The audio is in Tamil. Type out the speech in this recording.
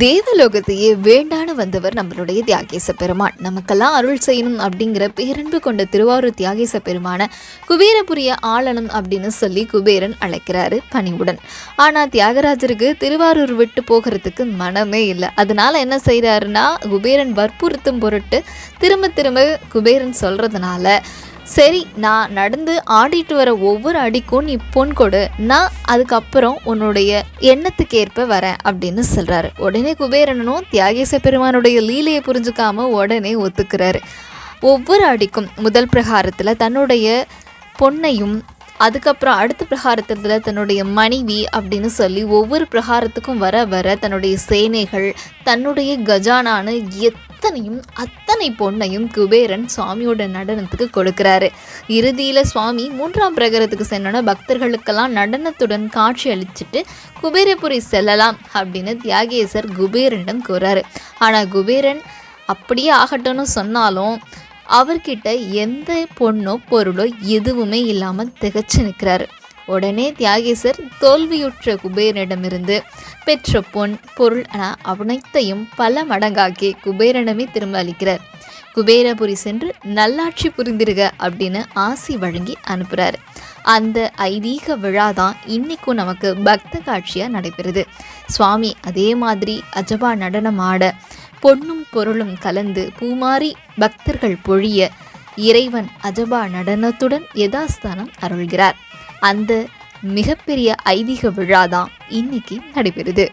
தேவலோகத்தையே வேண்டான வந்தவர் நம்மளுடைய தியாகேச பெருமான். நமக்கெல்லாம் அருள் செய்யணும் அப்படிங்கிற பேரன்பு கொண்ட திருவாரூர் தியாகேச பெருமான குபேரபுரிய ஆளணும் அப்படின்னு சொல்லி குபேரன் அழைக்கிறாரு பணிவுடன். ஆனால் தியாகராஜருக்கு திருவாரூர் விட்டு போகிறதுக்கு மனமே இல்லை. அதனால என்ன செய்கிறாருன்னா, குபேரன் வற்புறுத்தும் பொருட்டு திரும்ப திரும்ப குபேரன் சொல்கிறதுனால, சரி நான் நடந்து ஆடிட்டு வர ஒவ்வொரு அடிக்கும் நீ பொன் கொடு, நான் அதுக்கப்புறம் உன்னுடைய எண்ணத்துக்கு ஏற்ப வரேன் அப்படின்னு சொல்கிறாரு. உடனே குபேரனும் தியாகேச பெருமானுடைய லீலையை புரிஞ்சுக்காம உடனே ஒத்துக்கிறாரு. ஒவ்வொரு அடிக்கும் முதல் பிரகாரத்தில் தன்னுடைய பொன்னையும், அதுக்கப்புறம் அடுத்த பிரகாரத்தில் தன்னுடைய மனைவி அப்படின்னு சொல்லி ஒவ்வொரு பிரகாரத்துக்கும் வர வர தன்னுடைய சேனைகள், தன்னுடைய கஜானான அத்தனை பொண்ணையும் குபேரன் சுவாமியோட நடனத்துக்கு கொடுக்குறாரு. இறுதியில் சுவாமி 3ஆம் பிரகாரத்துக்கு சென்னோன்னா பக்தர்களுக்கெல்லாம் நடனத்துடன் காட்சி அளிச்சுட்டு குபேரபுரி செல்லலாம் அப்படின்னு தியாகேசர் குபேரனிடம் கூறாரு. ஆனால் குபேரன் அப்படியே ஆகட்டும்னு சொன்னாலும் அவர்கிட்ட எந்த பொண்ணோ பொருளோ எதுவுமே இல்லாமல் திகச்சு நிற்கிறாரு. உடனே தியாகேசர் தோல்வியுற்ற குபேரனிடமிருந்து பெற்ற பொன் பொருள் அனைத்தையும் பல மடங்காக்கி குபேரனமே திரும்ப அளிக்கிறார். குபேரபுரி சென்று நல்லாட்சி புரிந்திருக அப்படின்னு ஆசி வழங்கி அனுப்புகிறாரு. அந்த ஐதீக விழா தான் இன்றைக்கும் நமக்கு பக்த காட்சியாக நடைபெறுது. சுவாமி அதே மாதிரி அஜபா நடனம் ஆட, பொன்னும் பொருளும் கலந்து பூமாரி பக்தர்கள் பொழிய இறைவன் அஜபா நடனத்துடன் யதாஸ்தானம் அருள்கிறார். அந்த மிகப்பெரிய ஐதீக விழா தான் இன்னைக்கு நடைபெறுது.